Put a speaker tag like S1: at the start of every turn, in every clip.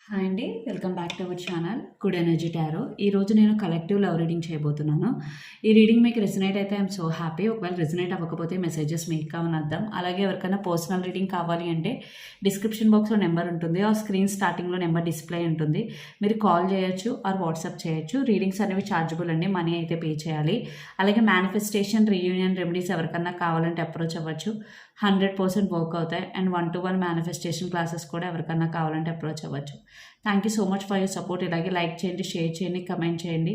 S1: Hi అండి. Welcome back to our channel good energy tarot. ఈరోజు నేను కలెక్టివ్ లవ్ రీడింగ్ చేయబోతున్నాను. ఈ రీడింగ్ మీకు రెజనేట్ అయితే ఐఎమ్ సో హ్యాపీ. ఒకవేళ రెజనేట్ అవ్వకపోతే మెసేజెస్ మీకు కావని అర్థం. అలాగే ఎవరికైనా పర్సనల్ రీడింగ్ కావాలి అంటే డిస్క్రిప్షన్ బాక్స్లో నెంబర్ ఉంటుంది, ఆ స్క్రీన్ స్టార్టింగ్లో నెంబర్ డిస్ప్లే ఉంటుంది. మీరు కాల్ చేయొచ్చు ఆర్ వాట్సాప్ చేయొచ్చు. రీడింగ్స్ అనేవి ఛార్జబుల్ అండి, మనీ అయితే పే చేయాలి. అలాగే మేనిఫెస్టేషన్, రీయూనియన్ రెమెడీస్ ఎవరికన్నా కావాలంటే అప్రోచ్ అవ్వచ్చు. 100% వర్క్ అవుతాయి. అండ్ 1-to-1 మేనిఫెస్టేషన్ క్లాసెస్ కూడా ఎవరికన్నా కావాలంటే అప్రోచ్ అవ్వచ్చు. Thank you so much for your support. ఇలాగే లైక్ చేయండి, షేర్ చేయండి, కమెంట్ చేయండి,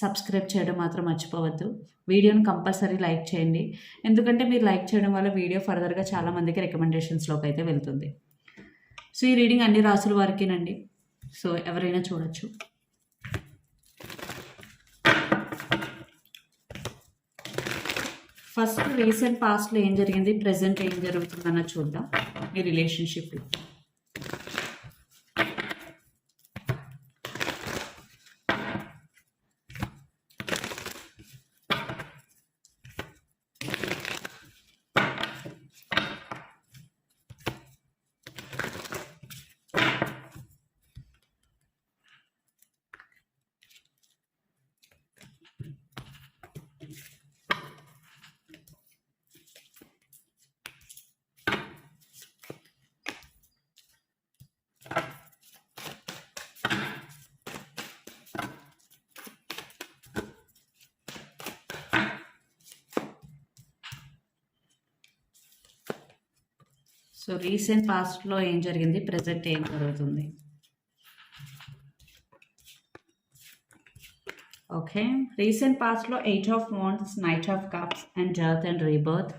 S1: సబ్స్క్రైబ్ చేయడం మాత్రం మర్చిపోవద్దు. వీడియోని కంపల్సరీ లైక్ చేయండి, ఎందుకంటే మీరు లైక్ చేయడం వల్ల వీడియో ఫర్దర్గా చాలామందికి రికమెండేషన్స్లోకి అయితే వెళ్తుంది. సో ఈ రీడింగ్ అన్ని రాసుల వారికేనండి, సో ఎవరైనా చూడొచ్చు. ఫస్ట్ రీసెంట్ పాస్ట్లో ఏం జరిగింది, ప్రెజెంట్ ఏం జరుగుతుందన్న చూద్దాం మీ రిలేషన్షిప్లో. సో రీసెంట్ పాస్ట్లో ఏం జరిగింది, ప్రజెంట్ ఏం జరుగుతుంది. ఓకే, రీసెంట్ పాస్ట్లో 8 of wands, knight of cups and death and rebirth.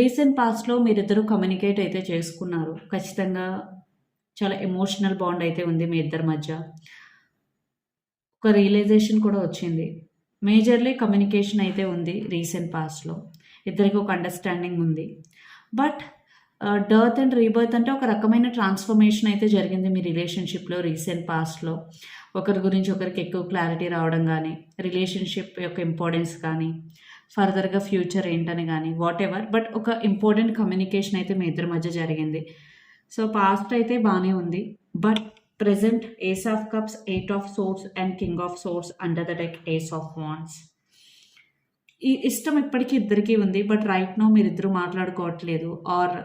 S1: Recent పాస్ట్లో మీరిద్దరూ కమ్యూనికేట్ అయితే చేసుకున్నారు. ఖచ్చితంగా చాలా ఎమోషనల్ బాండ్ అయితే ఉంది మీ ఇద్దరి మధ్య. ఒక రియలైజేషన్ కూడా వచ్చింది. మేజర్లీ కమ్యూనికేషన్ అయితే ఉంది రీసెంట్ పాస్ట్లో. ఇద్దరికి ఒక అండర్స్టాండింగ్ ఉంది. బట్ డర్త్ అండ్ రీబర్త్ అంటే ఒక రకమైన ట్రాన్స్ఫర్మేషన్ అయితే జరిగింది మీ రిలేషన్షిప్లో రీసెంట్ పాస్ట్లో. ఒకరి గురించి ఒకరికి ఎక్కువ క్లారిటీ రావడం కానీ, రిలేషన్షిప్ యొక్క ఇంపార్టెన్స్ కానీ, ఫర్దర్గా ఫ్యూచర్ ఏంటని కానీ, వాట్ ఎవర్, బట్ ఒక ఇంపార్టెంట్ కమ్యూనికేషన్ అయితే మీ ఇద్దరి మధ్య జరిగింది. సో పాస్ట్ అయితే బాగానే ఉంది, but present ace of cups, 8 of swords and king of swords under the deck ace of wands. ఈ ఇష్టం ఇప్పటికీ ఇద్దరికీ ఉంది, బట్ రైట్ నో మీరిద్దరూ మాట్లాడుకోవట్లేదు ఆర్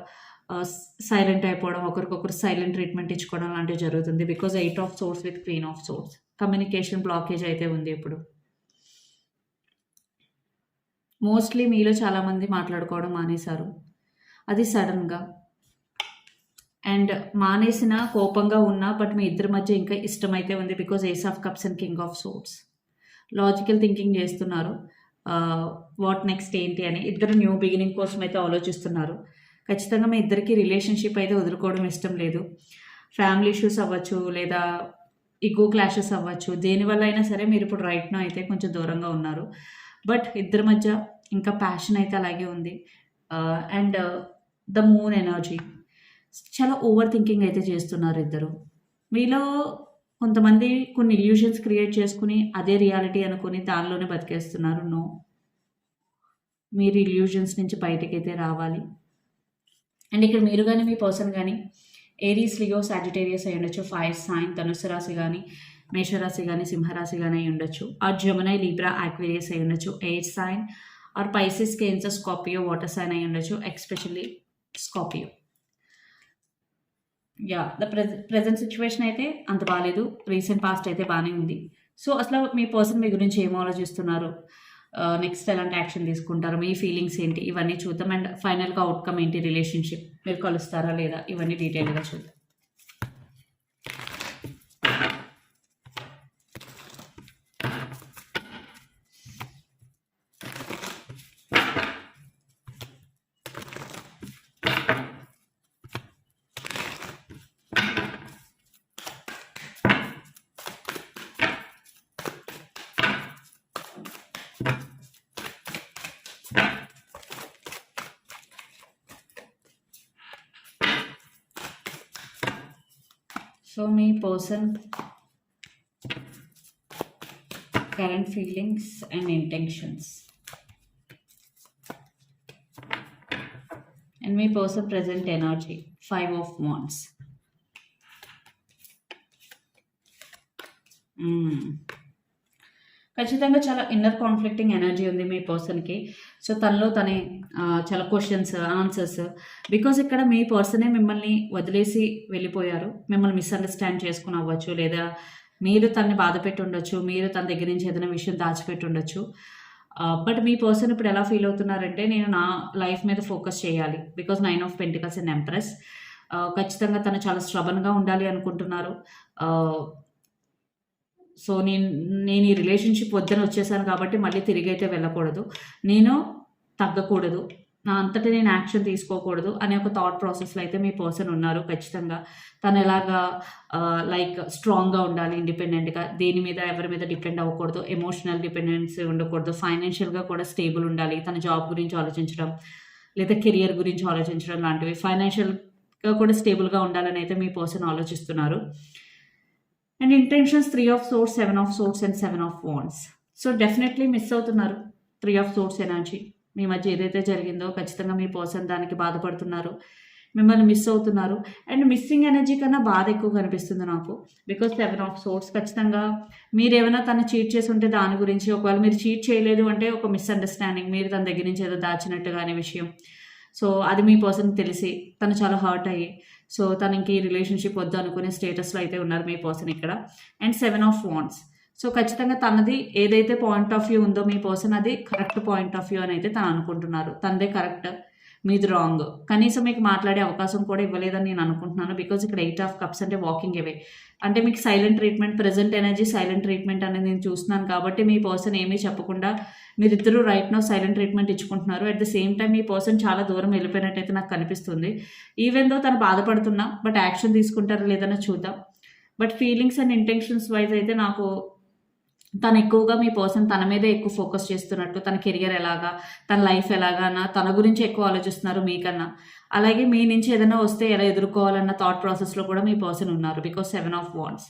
S1: సైలెంట్ అయిపోవడం, ఒకరికొకరు సైలెంట్ ట్రీట్మెంట్ ఇచ్చుకోవడం లాంటివి జరుగుతుంది. Because 8 of swords with queen of swords, communication blockage అయితే ఉంది ఇప్పుడు. మోస్ట్లీ మీలో చాలామంది మాట్లాడుకోవడం మానేశారు, అది సడన్గా. అండ్ మానేసిన కోపంగా ఉన్నా, బట్ మీ ఇద్దరి మధ్య ఇంకా ఇష్టం అయితే ఉంది. Because ace of cups and king of swords, logical thinking చేస్తున్నారు. వాట్ నెక్స్ట్ ఏంటి అని ఇద్దరు న్యూ బిగినింగ్ కోసం అయితే ఆలోచిస్తున్నారు. ఖచ్చితంగా మీ ఇద్దరికి రిలేషన్షిప్ అయితే వదులుకోవడం ఇష్టం లేదు. ఫ్యామిలీ ఇష్యూస్ అవ్వచ్చు, లేదా ఈగో క్లాషెస్ అవ్వచ్చు, దేనివల్ల అయినా సరే మీరు ఇప్పుడు రైట్నో అయితే కొంచెం దూరంగా ఉన్నారు. బట్ ఇద్దరి మధ్య ఇంకా ప్యాషన్ అయితే అలాగే ఉంది. అండ్ ద మూన్ ఎనర్జీ, చాలా ఓవర్ థింకింగ్ అయితే చేస్తున్నారు ఇద్దరు. మీలో కొంతమంది కొన్ని ఇల్యూషన్స్ క్రియేట్ చేసుకుని అదే రియాలిటీ అనుకుని దానిలోనే బతికేస్తున్నారు. నో, మీరు ఇల్యూషన్స్ నుంచి బయటకైతే రావాలి. అండ్ ఇక్కడ మీరు కానీ మీ పర్సన్ కానీ ఏరీస్, లియో, సాజిటేరియస్ అయి ఉండొచ్చు. ఫైర్ సైన్, ధనుసు రాశి కానీ, మేషరాశి కానీ, సింహరాశి కానీ అయి ఉండొచ్చు. ఆర్ జెమినీ, లిబ్రా, ఆక్వేరియస్ అయి ఉండొచ్చు. Air sign or Pisces, Cancer, Scorpio, water sign అయి ఉండొచ్చు. Especially Scorpio. Yeah, the present situation అయితే అంత బాగాలేదు, రీసెంట్ పాస్ట్ అయితే బాగానే ఉంది. సో అసలు మీ పర్సన్ మీ గురించి ఏం ఆలోచిస్తున్నారు, నెక్స్ట్ ఎలాంటి యాక్షన్ తీసుకుంటారు, మీ ఫీలింగ్స్ ఏంటి, ఇవన్నీ చూద్దాం. అండ్ ఫైనల్గా అవుట్కమ్ ఏంటి, రిలేషన్షిప్ మీరు కలుస్తారా లేదా, ఇవన్నీ డీటెయిల్గా చూద్దాం. సో మీ person current feelings and intentions, and me person present energy 5 of wands. ఖచ్చితంగా చాలా ఇన్నర్ కాన్ఫ్లిక్టింగ్ ఎనర్జీ ఉంది మీ పర్సన్‌కి. సో, తనలో తనే చాలా క్వెషన్స్, ఆన్సర్స్ బికాజ్ ఇక్కడ మీ పర్సనే మిమ్మల్ని వదిలేసి వెళ్ళిపోయారు. మిమ్మల్ని మిస్‌అండర్‌స్టాండ్ చేసుకొని అవ్వచ్చు, లేదా మీరు తనని బాధపెట్టి ఉండొచ్చు. మీరు తన దగ్గర నుంచి ఏదైనా విషయం దాచిపెట్టి ఉండొచ్చు. బట్ మీ పర్సన్ ఇప్పుడు ఎలా ఫీల్ అవుతున్నారంటే, నేను నా లైఫ్ మీద ఫోకస్ చేయాలి. Because 9 of pentacles and empress. ఖచ్చితంగా తను చాలా స్ట్రబన్‌గా ఉండాలి అనుకుంటున్నారు. ఆహ్ సో, నేను ఈ రిలేషన్‌షిప్ వద్దని వచ్చేసాను కాబట్టి మళ్ళీ తిరిగైతే వెళ్ళకూడదు. నేను తగ్గకూడదు. నా అంతట నేను యాక్షన్ తీసుకోకూడదు అనే ఒక థాట్ ప్రాసెస్‌లో అయితే మీ పర్సన్ ఉన్నారు ఖచ్చితంగా. తను ఎలాగా లైక్ స్ట్రాంగ్‌గా ఉండాలి, ఇండిపెండెంట్‌గా, దేని మీద ఎవరి మీద డిపెండ్ అవ్వకూడదు, ఎమోషనల్ డిపెండెన్సీ ఉండకూడదు, ఫైనాన్షియల్‌గా కూడా స్టేబుల్ ఉండాలి. తన జాబ్ గురించి ఆలోచించడం, లేదా కెరియర్ గురించి ఆలోచించడం లాంటివి. ఫైనాన్షియల్‌గా కూడా స్టేబుల్‌గా ఉండాలని అయితే మీ పర్సన్ ఆలోచిస్తున్నారు. And intentions 3 of swords, 7 of swords and 7 of wands. So, definitely miss అవుతున్నారు 3 ఆఫ్ సోర్డ్స్ ఎనర్జీ. మీ మధ్య ఏదైతే జరిగిందో ఖచ్చితంగా మీ పర్సన్ దానికి బాధపడుతున్నారు. మిమ్మల్ని మిస్ అవుతున్నారు. అండ్ మిస్సింగ్ ఎనర్జీ కన్నా బాధ ఎక్కువ కనిపిస్తుంది నాకు. బికాజ్ 7 ఆఫ్ సోర్డ్స్ ఖచ్చితంగా మీరేమైనా తను చీట్ చేసి ఉంటే దాని గురించి, ఒకవేళ మీరు చీట్ చేయలేదు అంటే ఒక మిస్‌అండర్‌స్టాండింగ్, మీరు తన దగ్గర నుంచి ఏదో దాచినట్టుగా అనే విషయం. సో, అది మీ పర్సన్‌కి తెలిసి తను చాలా హర్ట్ అయ్యి, సో, తను ఇంక ఈ రిలేషన్‌షిప్ వద్దు అనుకునే స్టేటస్‌లో అయితే ఉన్నారు మీ పర్సన్ ఇక్కడ. And 7 of wands. సో, ఖచ్చితంగా తనది ఏదైతే పాయింట్ ఆఫ్ వ్యూ ఉందో మీ పర్సన్, అది కరెక్ట్ పాయింట్ ఆఫ్ వ్యూ అని అయితే తను అనుకుంటున్నారు. తనదే కరెక్ట్, మీది రాంగ్. కనీసం మీకు మాట్లాడే అవకాశం కూడా ఇవ్వలేదని నేను అనుకుంటున్నాను. బికాజ్ ఇక్కడ 8 ఆఫ్ కప్స్ అంటే వాకింగ్ అవే. అంటే మీకు silent treatment, present energy silent treatment అనేది నేను చూస్తున్నాను కాబట్టి మీ పర్సన్ ఏమీ చెప్పకుండా మీరిద్దరూ రైట్ నౌ సైలెంట్ ట్రీట్మెంట్ ఇచ్చుకుంటున్నారు. అట్ ద సేమ్ టైం మీ పర్సన్ చాలా దూరం వెళ్ళిపోయినట్టయితే నాకు కనిపిస్తుంది. ఈవెన్ దో తను బాధపడుతున్నా, బట్ యాక్షన్ తీసుకుంటారా లేదన్నా చూద్దాం. But feelings and intentions wise అయితే నాకు తను ఎక్కువగా మీ పర్సన్ తన మీదే ఎక్కువ ఫోకస్ చేస్తున్నట్టు, తన కెరియర్ ఎలాగా, తన లైఫ్ ఎలాగా తన గురించి ఎక్కువ ఆలోచిస్తున్నారు మీకన్నా. అలాగే మీ నుంచి ఏదైనా వస్తే ఎలా ఎదుర్కోవాలన్న థాట్ ప్రాసెస్‌లో కూడా మీ పర్సన్ ఉన్నారు. Because 7 of wands.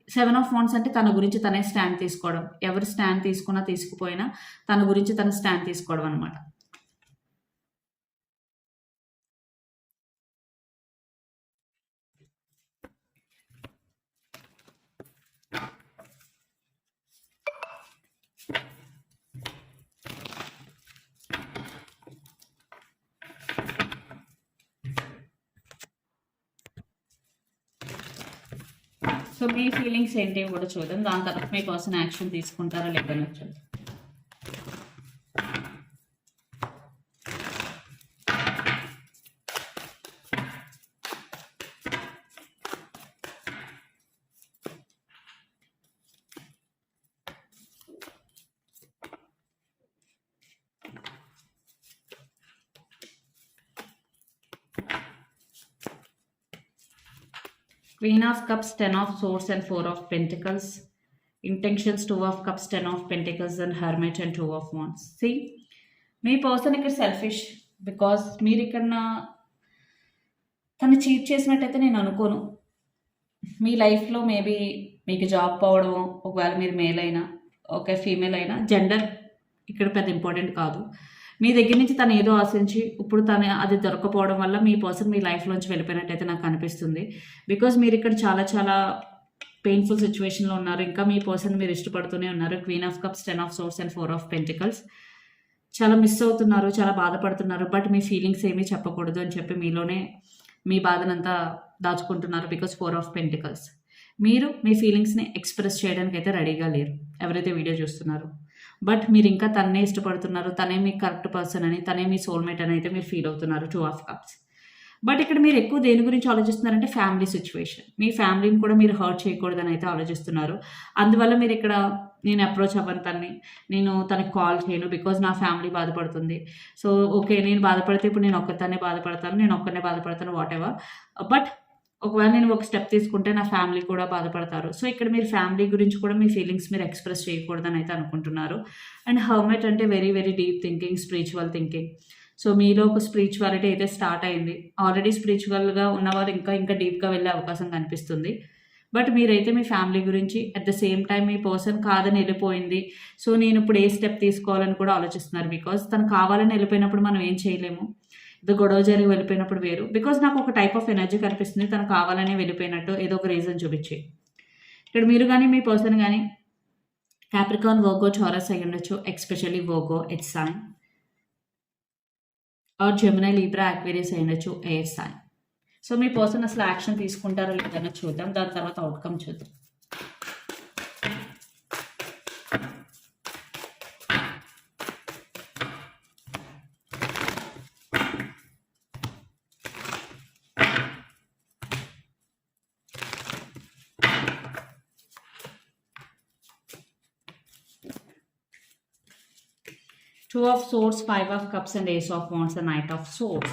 S1: 7 of wands అంటే తన గురించి తనే స్టాండ్ తీసుకోవడం. ఎవరు స్టాండ్ తీసుకున్నా తీసుకుపోయినా తన గురించి తను స్టాండ్ తీసుకోవడం అనమాట. సో, మీ ఫీలింగ్స్ ఏంటి కూడా చూద్దాం. దాని తర్వాత మీ పర్సన్ యాక్షన్ తీసుకుంటారా లేదని చూద్దాం. Queen of Cups, 10 of Swords and 4 of Pentacles. Intentions 2 of Cups, 10 of Pentacles and Hermit and 2 of Wands. See, me person ఇక్కడ సెల్ఫిష్. బికాస్ మీరు ఇక్కడ తను చీట్ చేసినట్టయితే నేను అనుకోను. మీ లైఫ్లో మేబీ మీకు జాబ్ పోవడం, ఒకవేళ మీరు మేల్ అయినా, ఓకే ఫీమేల్ అయినా, జెండర్ ఇక్కడ పెద్ద ఇంపార్టెంట్ కాదు. మీ దగ్గర నుంచి తను ఏదో ఆశించి ఇప్పుడు తను అది దొరకపోవడం వల్ల మీ పర్సన్ మీ లైఫ్లోంచి వెళ్ళిపోయినట్టయితే నాకు అనిపిస్తుంది. బికాజ్ మీరు ఇక్కడ చాలా చాలా పెయిన్ఫుల్ సిచ్యువేషన్లో ఉన్నారు. ఇంకా మీ పర్సన్ మీరు ఇష్టపడుతూనే ఉన్నారు. Queen of cups, 10 of swords and 4 of pentacles. చాలా మిస్ అవుతున్నారు, చాలా బాధపడుతున్నారు. బట్ మీ ఫీలింగ్స్ ఏమీ చెప్పకూడదు అని చెప్పి మీలోనే మీ బాధనంతా దాచుకుంటున్నారు. Because 4 of pentacles. మీరు మీ ఫీలింగ్స్ని ఎక్స్ప్రెస్ చేయడానికి అయితే రెడీగా లేరు ఎవరైతే వీడియో చూస్తున్నారో. బట్ మీరు ఇంకా తన్నే ఇష్టపడుతున్నారు, తనే మీ కరెక్ట్ పర్సన్ అని, తనే మీ సోల్మేట్ అని అయితే మీరు ఫీల్ అవుతున్నారు. 2 ఆఫ్ కప్స్. బట్ ఇక్కడ మీరు ఎక్కువ దేని గురించి ఆలోచిస్తున్నారంటే ఫ్యామిలీ సిచ్యువేషన్. మీ ఫ్యామిలీని కూడా మీరు హర్ట్ చేయకూడదని అయితే ఆలోచిస్తున్నారు. అందువల్ల మీరు ఇక్కడ నేను అప్రోచ్ అవ్వను తనని, నేను తనకి కాల్ చేయను బికాజ్ నా ఫ్యామిలీ బాధపడుతుంది. సో, ఓకే నేను బాధపడితే ఇప్పుడు నేను ఒక్కదాన్నే బాధపడతాను, నేను ఒక్కనే బాధపడతాను, వాట్ ఎవర్. బట్ ఒకవేళ నేను ఒక స్టెప్ తీసుకుంటే నా ఫ్యామిలీ కూడా బాధపడతారు. సో, ఇక్కడ మీరు ఫ్యామిలీ గురించి కూడా మీ ఫీలింగ్స్ మీరు ఎక్స్ప్రెస్ చేయకూడదని అయితే అనుకుంటున్నారు. అండ్ హర్మిట్ అంటే very very deep thinking, spiritual thinking. So, మీలో ఒక స్పిరిచువాలిటీ అయితే స్టార్ట్ అయింది. ఆల్రెడీ స్పిరిచువల్గా ఉన్నవారు ఇంకా ఇంకా డీప్గా వెళ్ళే అవకాశం కనిపిస్తుంది. బట్ మీరైతే మీ ఫ్యామిలీ గురించి, అట్ ద సేమ్ టైం మీ పర్సన్ కాదని వెళ్ళిపోయింది, సో నేను ఇప్పుడు ఏ స్టెప్ తీసుకోవాలని కూడా ఆలోచిస్తున్నారు. బికాజ్ తను కావాలని వెళ్ళిపోయినప్పుడు మనం ఏం చేయలేము. ఇది గొడవ జరిగి వెళ్ళిపోయినప్పుడు వేరు. బికాజ్ నాకు ఒక టైప్ ఆఫ్ ఎనర్జీ కనిపిస్తుంది, తను కావాలనే వెళ్ళిపోయినట్టు ఏదో ఒక రీజన్ చూపించి. ఇక్కడ మీరు కానీ మీ పర్సన్ కానీ క్యాప్రికాన్, వర్గో, టారస్ అయి ఉండొచ్చు. Especially Virgo its sign, or Gemini, Libra, Aquarius అయి ఉండొచ్చు, ఎయిర్ సైన్. సో మీ పర్సన్ అసలు యాక్షన్ తీసుకుంటారో లేదన్నా చూద్దాం, దాని తర్వాత అవుట్కమ్ చూద్దాం. Two of Swords, Five of Cups and Ace of Wands, the Knight of Swords.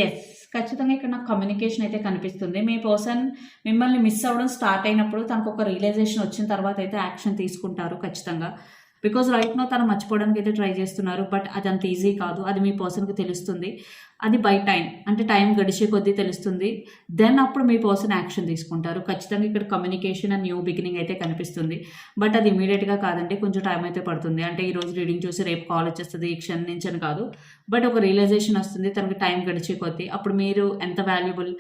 S1: Yes, ఖచ్చితంగా ఇక్కడ నాకు కమ్యూనికేషన్ అయితే కనిపిస్తుంది. మీ పర్సన్ మిమ్మల్ని మిస్ అవ్వడం స్టార్ట్ అయినప్పుడు తనకు ఒక రియలైజేషన్ వచ్చిన తర్వాత అయితే యాక్షన్ తీసుకుంటారు ఖచ్చితంగా. బికాజ్ రైట్ నో తను మర్చిపోవడానికి అయితే ట్రై చేస్తున్నారు, బట్ అది అంత ఈజీ కాదు. అది మీ పర్సన్కి తెలుస్తుంది. అది బై టైం, అంటే టైం గడిచే కొద్దీ తెలుస్తుంది. దెన్ అప్పుడు మీ పర్సన్ యాక్షన్ తీసుకుంటారు. ఖచ్చితంగా ఇక్కడ కమ్యూనికేషన్ అండ్ న్యూ బిగినింగ్ అయితే కనిపిస్తుంది. బట్ అది ఇమీడియట్గా కాదండి, కొంచెం టైం అయితే పడుతుంది. అంటే ఈ రోజు రీడింగ్ చూసి రేపు కాల్ వచ్చేస్తుంది ఈ క్షణం నుంచి అని కాదు, బట్ ఒక రియలైజేషన్ వస్తుంది తనకి టైం గడిచే కొద్దీ. అప్పుడు మీరు ఎంత వాల్యుబుల్,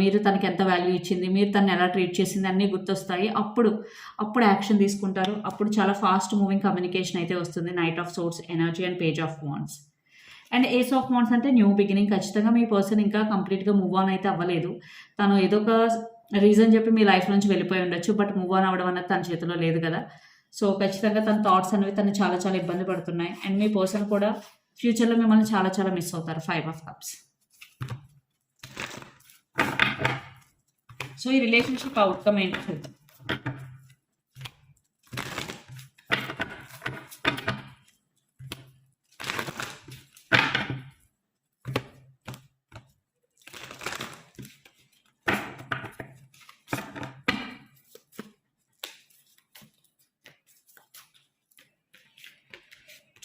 S1: మీరు తనకి ఎంత వాల్యూ ఇచ్చింది, మీరు తను ఎలా ట్రీట్ చేసింది అన్నీ గుర్తొస్తాయి. అప్పుడు యాక్షన్ తీసుకుంటారు. అప్పుడు చాలా ఫాస్ట్ మూవింగ్ కమ్యూనికేషన్ అయితే వస్తుంది. Knight of swords energy and page of wands. And ace of wands అంటే న్యూ బిగినింగ్. ఖచ్చితంగా మీ పర్సన్ ఇంకా కంప్లీట్గా మూవ్ ఆన్ అయితే అవ్వలేదు. తను ఏదో ఒక రీజన్ చెప్పి మీ లైఫ్ నుంచి వెళ్ళిపోయి ఉండొచ్చు, బట్ మూవ్ ఆన్ అవ్వడం అనేది తన చేతిలో లేదు కదా. సో ఖచ్చితంగా తన థాట్స్ అనేవి తను చాలా చాలా ఇబ్బంది పడుతున్నాయి. అండ్ మీ పర్సన్ కూడా ఫ్యూచర్లో మిమ్మల్ని చాలా చాలా మిస్ అవుతారు. 5 of Cups. సో ఈ రిలేషన్షిప్ అవుట్కమ్ ఏంటి చూద్దాం.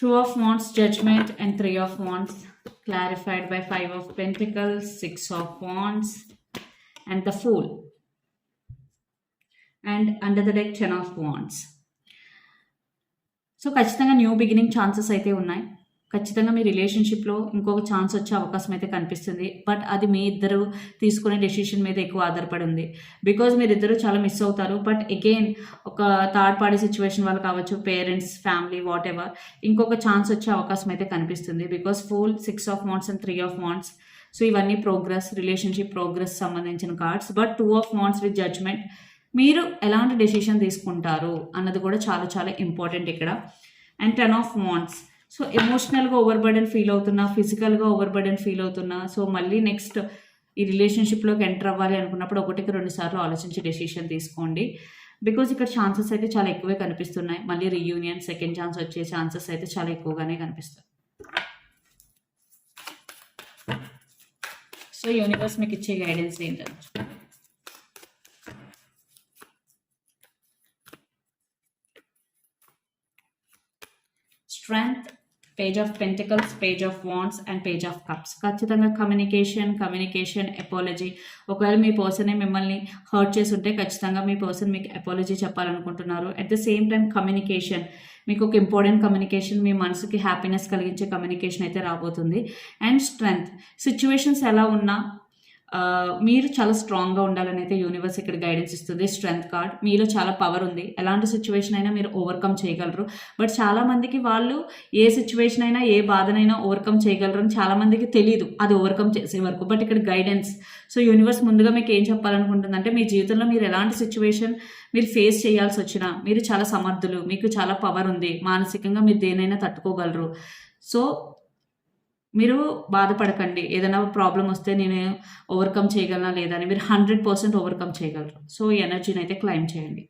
S1: Two of Wands, Judgment, and 3 of Wands, clarified by 5 of Pentacles, 6 of Wands, and the Fool. And under the deck, 10 of Wands. So ఖచ్చితంగా న్యూ బిగినింగ్ ఛాన్సెస్ అయితే ఉన్నాయి. ఖచ్చితంగా మీ రిలేషన్షిప్లో ఇంకొక chance వచ్చే అవకాశం అయితే కనిపిస్తుంది. బట్ అది మీ ఇద్దరు తీసుకునే డెసిషన్ మీద ఎక్కువ ఆధారపడి ఉంది. బికాజ్ మీరిద్దరూ చాలా మిస్ అవుతారు. బట్ అగైన్ ఒక థర్డ్ పార్టీ సిచ్యువేషన్ వాళ్ళు కావచ్చు, పేరెంట్స్, ఫ్యామిలీ, వాట్ ఎవర్, ఇంకొక ఛాన్స్ వచ్చే అవకాశం అయితే కనిపిస్తుంది. Because fool, 6 of Wands and 3 of Wands. So ఇవన్నీ ప్రోగ్రెస్, రిలేషన్షిప్ ప్రోగ్రెస్ సంబంధించిన cards. But 2 of Wands with judgement. మీరు ఎలాంటి డెసిషన్ తీసుకుంటారు అన్నది కూడా చాలా చాలా ఇంపార్టెంట్ ఇక్కడ. And 10 of Wands. సో ఎమోషనల్గా ఓవర్ బర్డెన్ ఫీల్ అవుతున్నా, ఫిజికల్గా ఓవర్ బర్డెన్ ఫీల్ అవుతున్నా, సో మళ్ళీ నెక్స్ట్ ఈ రిలేషన్షిప్లోకి ఎంటర్ అవ్వాలి అనుకున్నప్పుడు 1-2 సార్లు ఆలోచించి డెసిషన్ తీసుకోండి. బికాజ్ ఇక్కడ ఛాన్సెస్ అయితే చాలా ఎక్కువే కనిపిస్తున్నాయి. మళ్ళీ రీయూనియన్, సెకండ్ ఛాన్స్ వచ్చే ఛాన్సెస్ అయితే చాలా ఎక్కువగానే కనిపిస్తాయి. సో యూనివర్స్ మీకు ఇచ్చే గైడెన్స్ ఏంటంటే, strength, page of pentacles, page of wands and page of cups. ఖచ్చితంగా కమ్యూనికేషన్, అపాలజీ. ఒకవేళ మీ పర్సనే మిమ్మల్ని హర్ట్ చేసి ఉంటే ఖచ్చితంగా మీ పర్సన్ మీకు అపాలజీ చెప్పాలనుకుంటున్నారు. At the same time communication, మీకు ఒక ఇంపార్టెంట్ కమ్యూనికేషన్, మీ మనసుకి హ్యాపీనెస్ కలిగించే కమ్యూనికేషన్ అయితే రాబోతుంది. అండ్ స్ట్రెంగ్త్, సిచ్యువేషన్స్ ఎలా ఉన్నా మీరు చాలా స్ట్రాంగ్గా ఉండాలని అయితే యూనివర్స్ ఇక్కడ గైడెన్స్ ఇస్తుంది. స్ట్రెంగ్త్ కార్డ్, మీలో చాలా పవర్ ఉంది. ఎలాంటి సిచ్యువేషన్ అయినా మీరు ఓవర్కమ్ చేయగలరు. బట్ చాలామందికి వాళ్ళు ఏ సిచ్యువేషన్ అయినా, ఏ బాధనైనా ఓవర్కమ్ చేయగలరు అని చాలామందికి తెలియదు అది ఓవర్కమ్ చేసే వరకు. బట్ ఇక్కడ గైడెన్స్. సో యూనివర్స్ ముందుగా మీకు ఏం చెప్పాలనుకుంటుందంటే, మీ జీవితంలో మీరు ఎలాంటి సిచ్యువేషన్ మీరు ఫేస్ చేయాల్సి వచ్చినా మీరు చాలా సమర్థులు, మీకు చాలా పవర్ ఉంది, మానసికంగా మీరు దేనైనా తట్టుకోగలరు. సో మీరు బాధపడకండి. ఏదైనా ప్రాబ్లం వస్తే నేను ఓవర్కమ్ చేయగలనా లేదా అని, మీరు 100% ఓవర్కమ్ చేయగలరు. సో ఈ ఎనర్జీని అయితే క్లైమ్ చేయండి.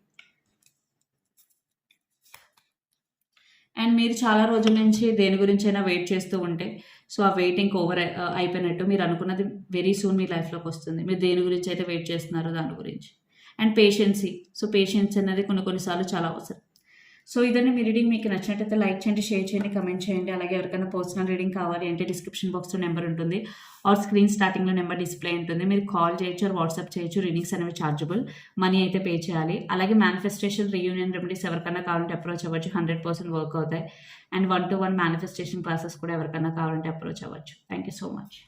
S1: అండ్ మీరు చాలా రోజుల నుంచి దేని గురించి అయినా వెయిట్ చేస్తూ ఉంటే, సో ఆ వెయిటింగ్ ఓవర్ అయిపోయినట్టు. మీరు అనుకున్నది వెరీ సూన్ మీ లైఫ్లోకి వస్తుంది. మీరు దేని గురించి అయితే వెయిట్ చేస్తున్నారో దాని గురించి. అండ్ పేషెన్సీ. సో పేషెన్స్ అనేది కొన్నిసార్లు చాలా అవసరం. సో ఇదండి మీ రీడింగ్. మీకు నచ్చినట్టయితే లైక్ చేయండి, షేర్ చేయండి, కమెంట్ చేయండి. అలాగే ఎవరికైనా పర్సనల్ రీడింగ్ కావాలి అంటే డిస్క్రిప్షన్ బాక్స్లో నెంబర్ ఉంటుంది, ఆర్ స్క్రీన్ స్టార్టింగ్లో నెంబర్ డిస్ప్లే ఉంటుంది. మీరు కాల్ చేయొచ్చు, ఆర్ వాట్సాప్ చేయొచ్చు. రీడింగ్స్ అనేవి చార్జబుల్, మనీ అయితే పే చేయాలి. అలాగే మేనిఫెస్టేషన్, రీయూనియన్ రెమెడీస్ ఎవరికైనా కావాలంటే అప్రోచ్ అవ్వచ్చు. 100% వర్క్ అవుతాయి. అండ్ 1-to-1 మేనిఫెస్టేషన్ క్లాసెస్ కూడా ఎవరికైనా కావాలంటే అప్రోచ్ అవ్వచ్చు. Thank you so much.